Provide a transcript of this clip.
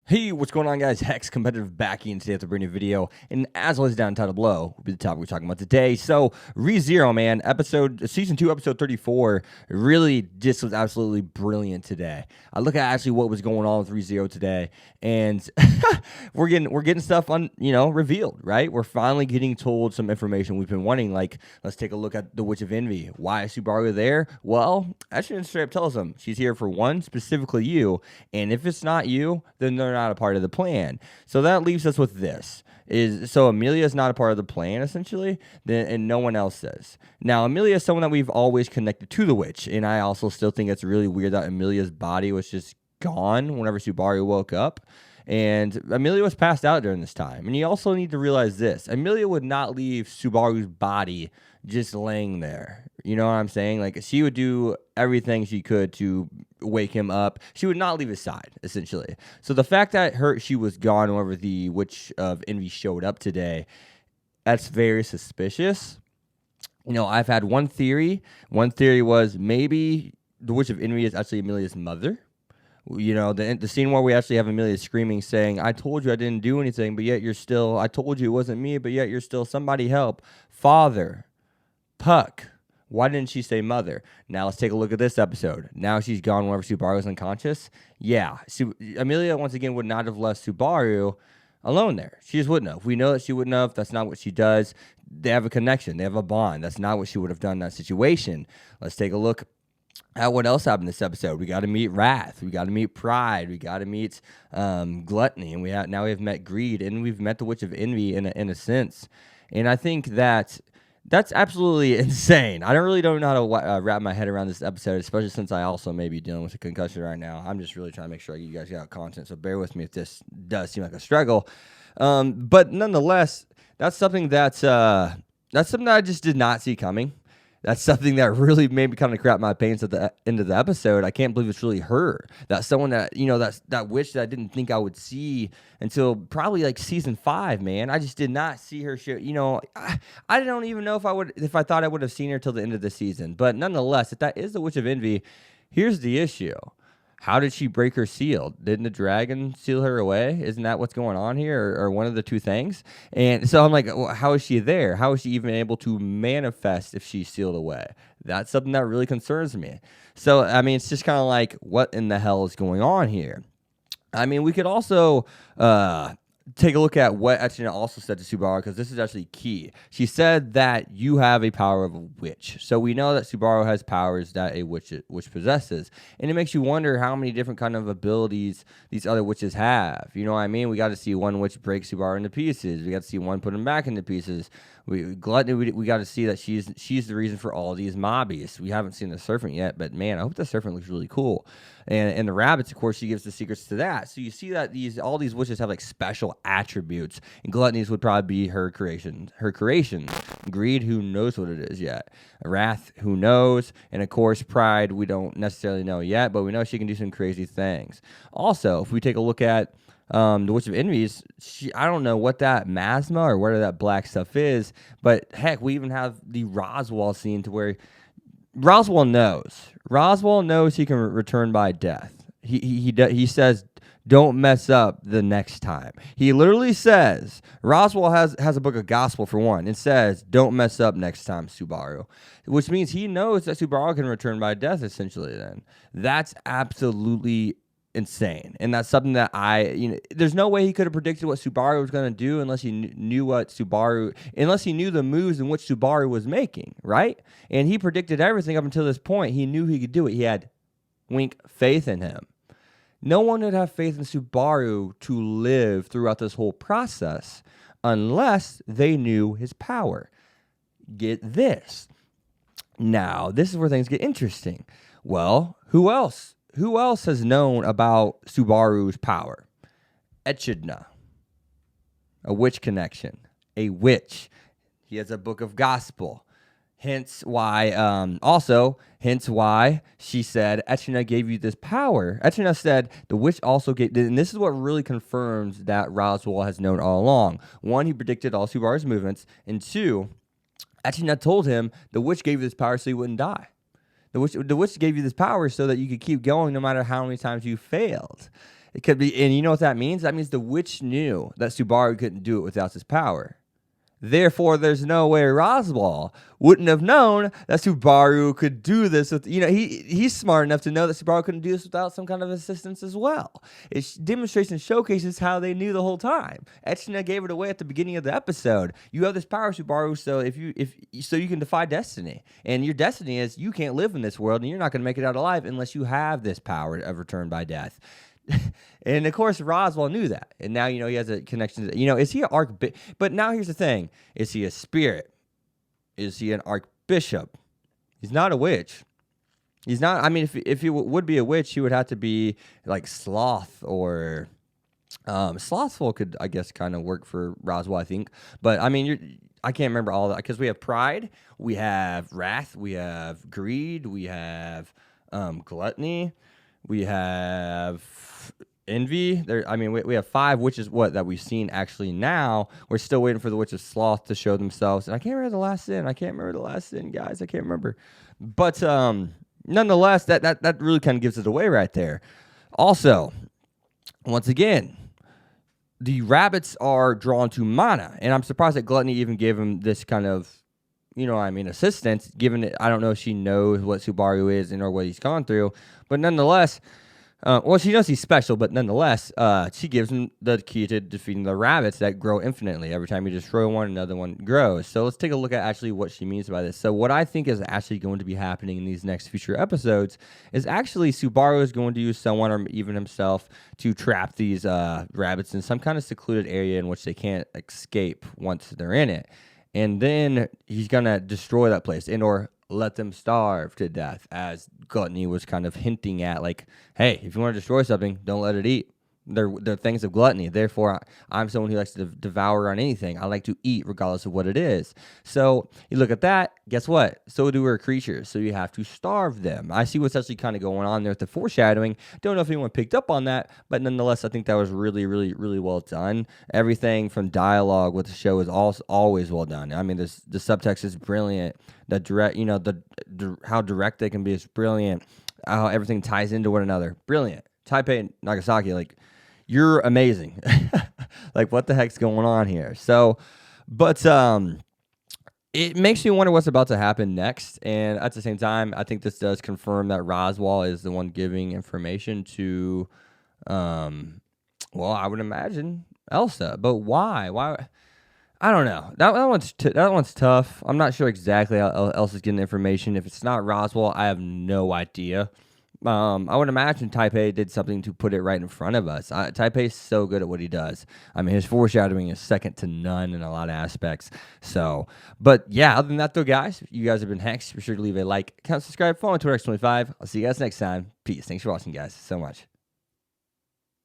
Hey, what's going on, guys? Hex Competitive back in today with a brand new video, and as always, down title below will be the topic we're talking about today. So, ReZero, man, season 2, episode 34, really just was absolutely brilliant today. I look at actually what was going on with ReZero today, and we're getting stuff revealed, right? We're finally getting told some information we've been wanting. Like, let's take a look at the Witch of Envy. Why is Subaru there? Well, actually, straight up tells them she's here for one, specifically you, and if it's not you, then they're not a part of the plan. So that leaves us with this. So Amelia is not a part of the plan, essentially, and no one else is. Now, Amelia is someone that we've always connected to the witch, and I also still think it's really weird that Amelia's body was just gone whenever Subaru woke up. And Amelia was passed out during this time. And you also need to realize this. Amelia would not leave Subaru's body just laying there. You know what I'm saying? Like, she would do everything she could to wake him up. She would not leave his side, essentially. So the fact that she was gone whenever the Witch of Envy showed up today, that's very suspicious. You know, I've had one theory. One theory was maybe the Witch of Envy is actually Amelia's mother. You know, the scene where we actually have Amelia screaming, saying, I told you I didn't do anything, but yet you're still, I told you it wasn't me, but yet you're still, somebody help. Father, Puck. Why didn't she say mother? Now let's take a look at this episode. Now she's gone whenever Subaru's unconscious. Yeah, Amelia, once again, would not have left Subaru alone there. She just wouldn't have. We know that she wouldn't have. That's not what she does. They have a connection. They have a bond. That's not what she would have done in that situation. Let's take a look at what else happened this episode. We got to meet Wrath. We got to meet Pride. We got to meet Gluttony. And now we've met Greed, and we've met the Witch of Envy in a sense. And I think that's absolutely insane. I don't know how to wrap my head around this episode, especially since I also may be dealing with a concussion right now. I'm just really trying to make sure you guys got content, so bear with me if this does seem like a struggle. But nonetheless, that's something that I just did not see coming. That's something that really made me kind of crap my pants at the end of the episode. I can't believe it's really her. That's someone that, that witch that I didn't think I would see until probably like season 5, man. I just did not see her show. I don't even know if I thought I would have seen her till the end of the season. But nonetheless, if that is the Witch of Envy, here's the issue. How did she break her seal? Didn't the dragon seal her away? Isn't that what's going on here, or one of the two things? And so I'm like, well, how is she there? How is she even able to manifest if she's sealed away? That's something that really concerns me. So, I mean, it's just kind of like, what in the hell is going on here? I mean, we could also take a look at what Echina also said to Subaru, because this is actually key. She said that you have a power of a witch. So we know that Subaru has powers that a witch possesses. And it makes you wonder how many different kind of abilities these other witches have. You know what I mean? We got to see one witch break Subaru into pieces. We got to see one put him back into pieces. Gluttony, we got to see that she's the reason for all these mobbies. We haven't seen the serpent yet, but man, I hope the serpent looks really cool. And the rabbits, of course, she gives the secrets to that. So you see that all these witches have like special attributes, and Gluttony's would probably be her creation. Greed, who knows what it is yet. Wrath, who knows? And of course, Pride, we don't necessarily know yet, but we know she can do some crazy things. Also, if we take a look at the Witch of Envy's, I don't know what that masma or whatever that black stuff is, but heck, we even have the Roswaal scene to where Roswaal knows he can return by death. He says, don't mess up the next time. He literally says, Roswaal has a book of gospel for one. It says, don't mess up next time, Subaru. Which means he knows that Subaru can return by death, essentially then. That's absolutely insane. And that's something that there's no way he could have predicted what Subaru was going to do unless he knew the moves in which Subaru was making, right? And he predicted everything up until this point. He knew he could do it. He had faith in him. No one would have faith in Subaru to live throughout this whole process unless they knew his power. Get this. Now, this is where things get interesting. Well, who else? Who else has known about Subaru's power? Echidna. A witch connection. A witch. He has a book of gospel. Hence why she said, Echidna gave you this power. Echidna said the witch also gave, and this is what really confirms that Roswaal has known all along. One, he predicted all Subaru's movements. And two, Echidna told him the witch gave you this power so you wouldn't die. The witch gave you this power so that you could keep going no matter how many times you failed. It could be, and you know what that means? That means the witch knew that Subaru couldn't do it without his power. Therefore, there's no way Roswaal wouldn't have known that Subaru could do this. With, he's smart enough to know that Subaru couldn't do this without some kind of assistance as well. It demonstrates and showcases how they knew the whole time. Echna gave it away at the beginning of the episode. You have this power, Subaru, so so you can defy destiny. And your destiny is you can't live in this world, and you're not going to make it out alive unless you have this power of return by death. And of course, Roswaal knew that, and now he has a connection to. Is he an archbishop? But now here's the thing: is he a spirit? Is he an archbishop? He's not a witch. He's not. I mean, if he would be a witch, he would have to be like Sloth or Slothful could, I guess, kind of work for Roswaal, I think. But I mean, I can't remember all that because we have pride, we have wrath, we have greed, we have gluttony. We have envy. We have 5 witches that we've seen actually now. We're still waiting for the witch of sloth to show themselves. And I can't remember the last sin. Guys. I can't remember. But nonetheless, that really kind of gives it away right there. Also, once again, the rabbits are drawn to mana. And I'm surprised that Gluttony even gave him this kind of, assistance, given that I don't know if she knows what Subaru is or what he's gone through. But nonetheless, she knows he's special, but nonetheless, she gives him the key to defeating the rabbits that grow infinitely. Every time you destroy one, another one grows. So let's take a look at actually what she means by this. So what I think is actually going to be happening in these next future episodes is actually Subaru is going to use someone or even himself to trap these rabbits in some kind of secluded area in which they can't escape once they're in it. And then he's going to destroy that place or let them starve to death, as Gluttony was kind of hinting at, like, hey, if you want to destroy something, don't let it eat. They're things of gluttony. Therefore, I'm someone who likes to devour on anything. I like to eat regardless of what it is. So you look at that, guess what? So do our creatures. So you have to starve them. I see what's actually kind of going on there with the foreshadowing. Don't know if anyone picked up on that, but nonetheless, I think that was really, really, really well done. Everything from dialogue with the show is always well done. I mean, the subtext is brilliant. The direct, how direct they can be is brilliant. How everything ties into one another, brilliant. Taipei and Nagasaki, you're amazing. What the heck's going on here? So, but it makes me wonder what's about to happen next. And at the same time, I think this does confirm that Roswaal is the one giving information to, I would imagine Elsa. But why? Why? I don't know. That one's tough. I'm not sure exactly how Elsa's getting the information. If it's not Roswaal, I have no idea. I would imagine Taipei did something to put it right in front of us. Taipei's so good at what he does. I mean, his foreshadowing is second to none in a lot of aspects. So, but yeah, other than that though, guys, you guys have been Hex. Be sure to leave a like, comment, subscribe, follow on Twitter X25. I'll see you guys next time. Peace. Thanks for watching, guys, so much.